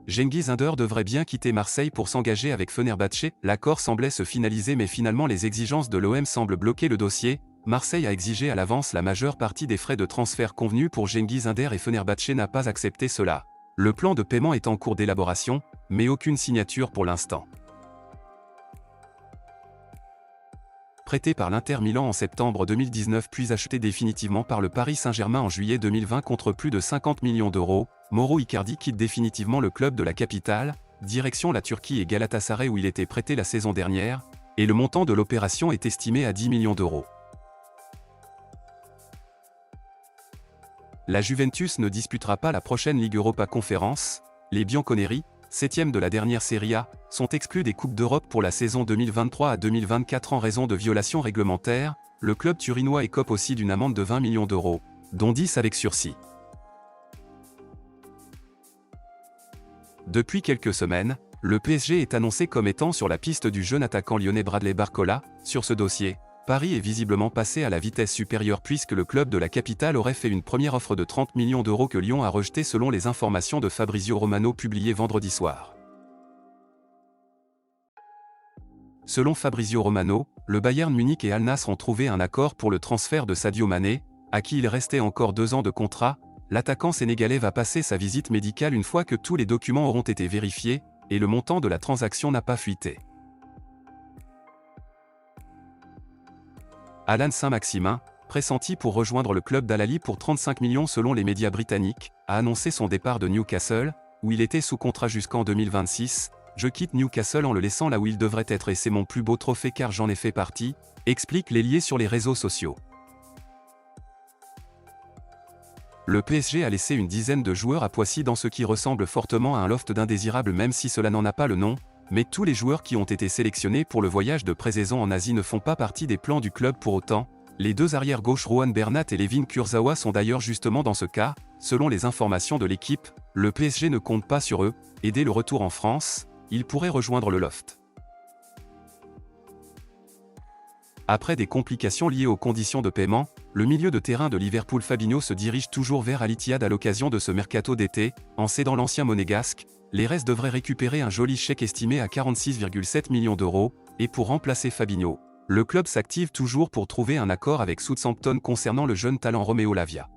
Cengiz Ünder devrait bien quitter Marseille pour s'engager avec Fenerbahçe. L'accord semblait se finaliser mais finalement les exigences de l'OM semblent bloquer le dossier. Marseille a exigé à l'avance la majeure partie des frais de transfert convenus pour Cengiz Ünder et Fenerbahçe n'a pas accepté cela. Le plan de paiement est en cours d'élaboration, mais aucune signature pour l'instant. Prêté par l'Inter Milan en septembre 2019 puis acheté définitivement par le Paris Saint-Germain en juillet 2020 contre plus de 50 millions d'euros, Mauro Icardi quitte définitivement le club de la capitale, direction la Turquie et Galatasaray où il était prêté la saison dernière, et le montant de l'opération est estimé à 10 millions d'euros. La Juventus ne disputera pas la prochaine Ligue Europa Conference. Les Bianconeri, 7e de la dernière Serie A, sont exclus des Coupes d'Europe pour la saison 2023 à 2024 en raison de violations réglementaires. Le club turinois écope aussi d'une amende de 20 millions d'euros, dont 10 avec sursis. Depuis quelques semaines, le PSG est annoncé comme étant sur la piste du jeune attaquant lyonnais Bradley Barcola. Sur ce dossier, Paris est visiblement passé à la vitesse supérieure puisque le club de la capitale aurait fait une première offre de 30 millions d'euros que Lyon a rejetée selon les informations de Fabrizio Romano publiées vendredi soir. Selon Fabrizio Romano, le Bayern Munich et Al Nassr ont trouvé un accord pour le transfert de Sadio Mané, à qui il restait encore 2 ans de contrat. L'attaquant sénégalais va passer sa visite médicale une fois que tous les documents auront été vérifiés, et le montant de la transaction n'a pas fuité. Alan Saint-Maximin, pressenti pour rejoindre le club d'Al-Ahly pour 35 millions selon les médias britanniques, a annoncé son départ de Newcastle, où il était sous contrat jusqu'en 2026. « Je quitte Newcastle en le laissant là où il devrait être et c'est mon plus beau trophée car j'en ai fait partie », explique l'ailier sur les réseaux sociaux. Le PSG a laissé une dizaine de joueurs à Poissy dans ce qui ressemble fortement à un loft d'indésirables même si cela n'en a pas le nom. Mais tous les joueurs qui ont été sélectionnés pour le voyage de pré-saison en Asie ne font pas partie des plans du club pour autant. Les 2 arrières-gauches Rohan Bernat et Levin Kurzawa sont d'ailleurs justement dans ce cas. Selon les informations de l'équipe, le PSG ne compte pas sur eux, et dès le retour en France, ils pourraient rejoindre le loft. Après des complications liées aux conditions de paiement, le milieu de terrain de Liverpool Fabinho se dirige toujours vers Al Ittihad à l'occasion de ce mercato d'été, en cédant l'ancien monégasque. Les Reds devraient récupérer un joli chèque estimé à 46,7 millions d'euros, et pour remplacer Fabinho, le club s'active toujours pour trouver un accord avec Southampton concernant le jeune talent Romeo Lavia.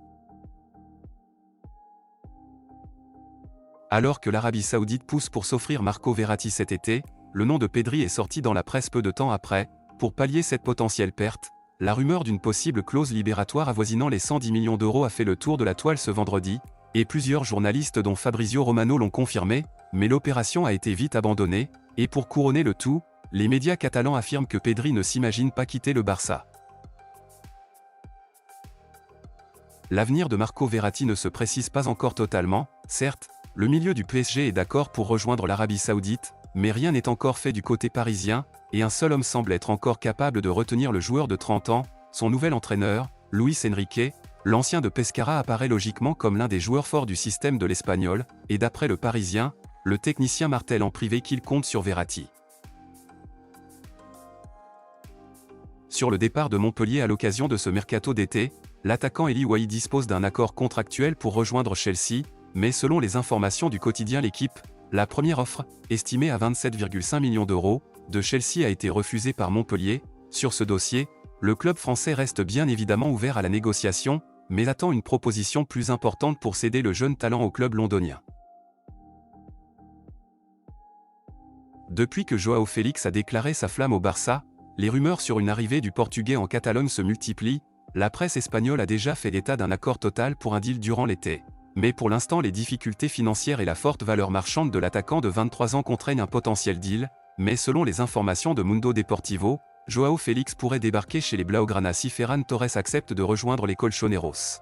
Alors que l'Arabie Saoudite pousse pour s'offrir Marco Verratti cet été, le nom de Pedri est sorti dans la presse peu de temps après. Pour pallier cette potentielle perte, la rumeur d'une possible clause libératoire avoisinant les 110 millions d'euros a fait le tour de la toile ce vendredi, et plusieurs journalistes dont Fabrizio Romano l'ont confirmé, mais l'opération a été vite abandonnée, et pour couronner le tout, les médias catalans affirment que Pedri ne s'imagine pas quitter le Barça. L'avenir de Marco Verratti ne se précise pas encore totalement. Certes, le milieu du PSG est d'accord pour rejoindre l'Arabie Saoudite, mais rien n'est encore fait du côté parisien, et un seul homme semble être encore capable de retenir le joueur de 30 ans, son nouvel entraîneur, Luis Enrique. L'ancien de Pescara apparaît logiquement comme l'un des joueurs forts du système de l'Espagnol, et d'après le Parisien, le technicien martèle en privé qu'il compte sur Verratti. Sur le départ de Montpellier à l'occasion de ce mercato d'été, l'attaquant Eli Wahi dispose d'un accord contractuel pour rejoindre Chelsea, mais selon les informations du quotidien L'Équipe, la première offre, estimée à 27,5 millions d'euros, de Chelsea a été refusée par Montpellier. Sur ce dossier, le club français reste bien évidemment ouvert à la négociation, mais attend une proposition plus importante pour céder le jeune talent au club londonien. Depuis que Joao Félix a déclaré sa flamme au Barça, les rumeurs sur une arrivée du Portugais en Catalogne se multiplient. La presse espagnole a déjà fait état d'un accord total pour un deal durant l'été. Mais pour l'instant les difficultés financières et la forte valeur marchande de l'attaquant de 23 ans contraignent un potentiel deal, mais selon les informations de Mundo Deportivo, Joao Félix pourrait débarquer chez les Blaugrana si Ferran Torres accepte de rejoindre les Colchoneros.